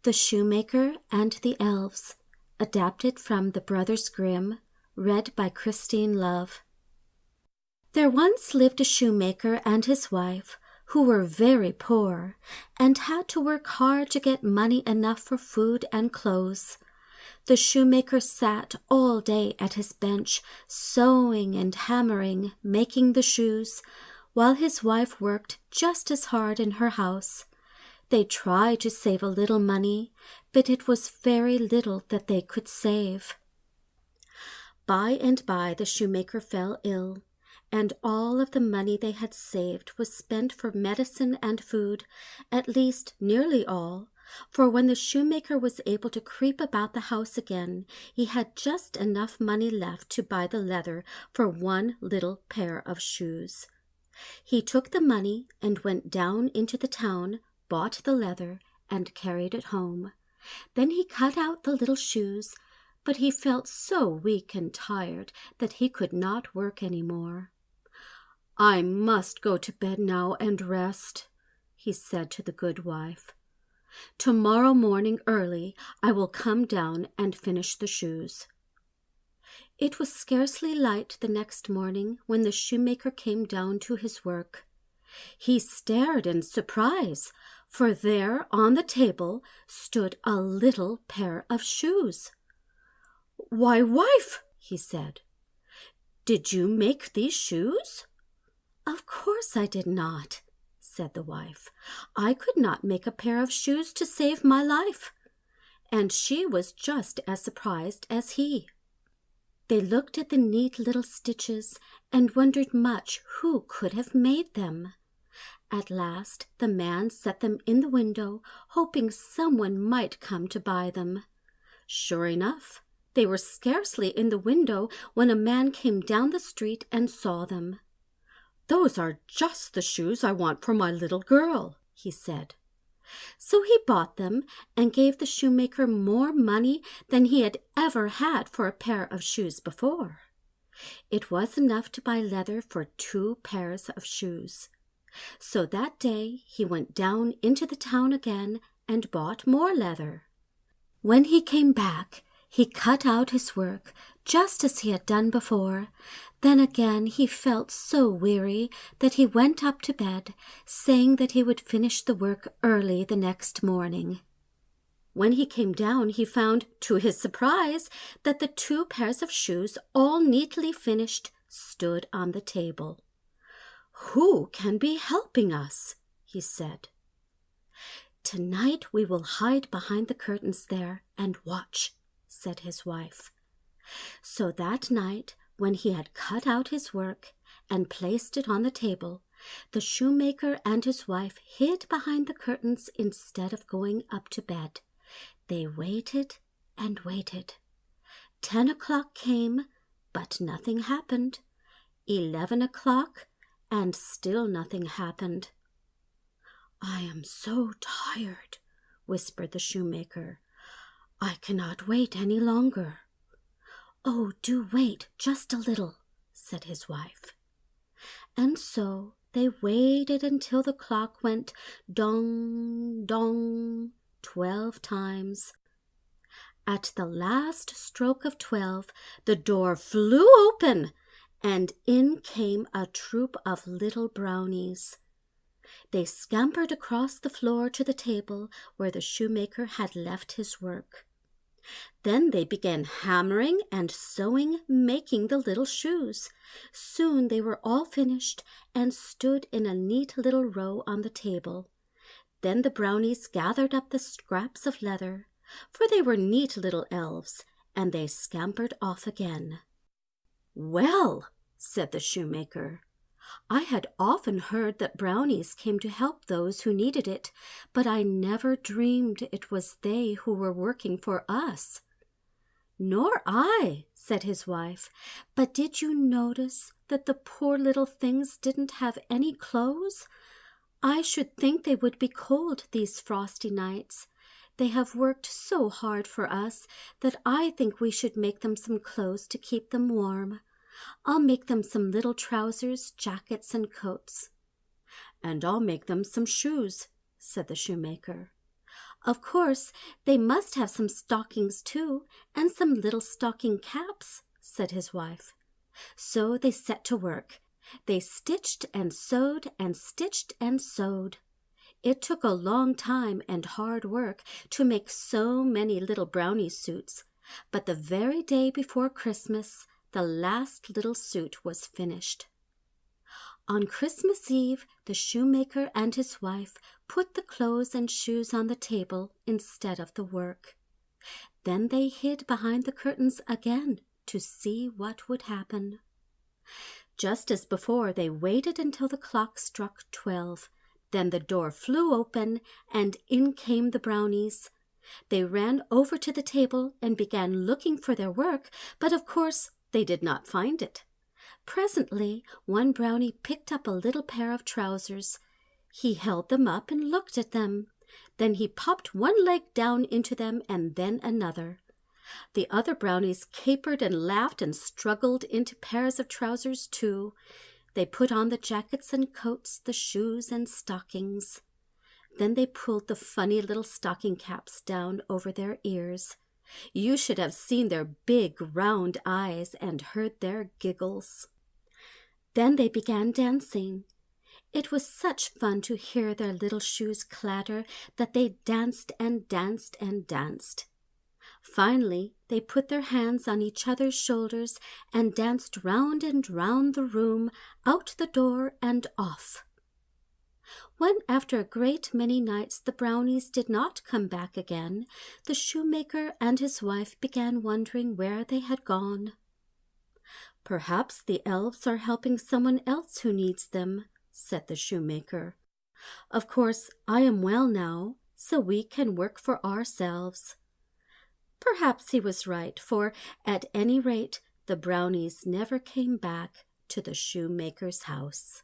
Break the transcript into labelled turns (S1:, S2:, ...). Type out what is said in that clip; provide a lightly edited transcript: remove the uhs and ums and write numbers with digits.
S1: The Shoemaker and the Elves, adapted from the Brothers Grimm, read by Christine Love. There once lived a shoemaker and his wife who were very poor and had to work hard to get money enough for food and clothes. The shoemaker sat all day at his bench, sewing and hammering, making the shoes, while his wife worked just as hard in her house. They tried to save a little money, but it was very little that they could save. By and by the shoemaker fell ill, and all of the money they had saved was spent for medicine and food, at least nearly all, for when the shoemaker was able to creep about the house again, he had just enough money left to buy the leather for one little pair of shoes. He took the money and went down into the town, bought the leather, and carried it home. Then he cut out the little shoes, but he felt so weak and tired that he could not work any more. "I must go to bed now and rest," he said to the good wife. "Tomorrow morning early I will come down and finish the shoes." It was scarcely light the next morning when the shoemaker came down to his work. He stared in surprise, for there on the table stood a little pair of shoes. "Why, wife," he said, "did you make these shoes?" "Of course I did not," said the wife. "I could not make a pair of shoes to save my life." And she was just as surprised as he. They looked at the neat little stitches and wondered much who could have made them. At last the man set them in the window, hoping someone might come to buy them. Sure enough, they were scarcely in the window when a man came down the street and saw them. "Those are just the shoes I want for my little girl," he said. So he bought them and gave the shoemaker more money than he had ever had for a pair of shoes before. It was enough to buy leather for 2 pairs of shoes. So that day he went down into the town again and bought more leather. When he came back, he cut out his work just as he had done before. Then again he felt so weary that he went up to bed, saying that he would finish the work early the next morning. When he came down, he found, to his surprise, that the 2 pairs of shoes, all neatly finished, stood on the table. "Who can be helping us?" he said. "Tonight we will hide behind the curtains there and watch," said his wife. So that night, when he had cut out his work and placed it on the table, the shoemaker and his wife hid behind the curtains instead of going up to bed. They waited and waited. 10 o'clock came, but nothing happened. 11 o'clock, and still nothing happened. "I am so tired," whispered the shoemaker. "I cannot wait any longer." "Oh, do wait just a little," said his wife. And so they waited until the clock went dong, dong, 12 times. At the last stroke of 12, the door flew open, and in came a troop of little brownies. They scampered across the floor to the table where the shoemaker had left his work. Then they began hammering and sewing, making the little shoes. Soon they were all finished and stood in a neat little row on the table. Then the brownies gathered up the scraps of leather, for they were neat little elves, and they scampered off again. "Well," said the shoemaker, "I had often heard that brownies came to help those who needed it, but I never dreamed it was they who were working for us." "Nor I," said his wife, "but did you notice that the poor little things didn't have any clothes? I should think they would be cold these frosty nights. They have worked so hard for us that I think we should make them some clothes to keep them warm. I'll make them some little trousers, jackets, and coats." "And I'll make them some shoes," said the shoemaker. Of course, they must have some stockings too, and some little stocking caps, said his wife. So they set to work. They stitched and sewed and stitched and sewed. It took a long time and hard work to make so many little brownie suits, but the very day before Christmas, the last little suit was finished. On Christmas Eve, the shoemaker and his wife put the clothes and shoes on the table instead of the work. Then they hid behind the curtains again to see what would happen. Just as before, they waited until the clock struck 12. Then the door flew open, and in came the brownies. They ran over to the table and began looking for their work, but of course they did not find it. Presently, one brownie picked up a little pair of trousers. He held them up and looked at them. Then he popped one leg down into them and then another. The other brownies capered and laughed and struggled into pairs of trousers too. They put on the jackets and coats, the shoes and stockings. Then they pulled the funny little stocking caps down over their ears. You should have seen their big round eyes and heard their giggles. Then they began dancing. It was such fun to hear their little shoes clatter that they danced and danced and danced. Finally, they put their hands on each other's shoulders and danced round and round the room, out the door and off. When after a great many nights the brownies did not come back again, the shoemaker and his wife began wondering where they had gone. "Perhaps the elves are helping someone else who needs them," said the shoemaker. "Of course, I am well now, so we can work for ourselves." Perhaps he was right, for at any rate the brownies never came back to the shoemaker's house.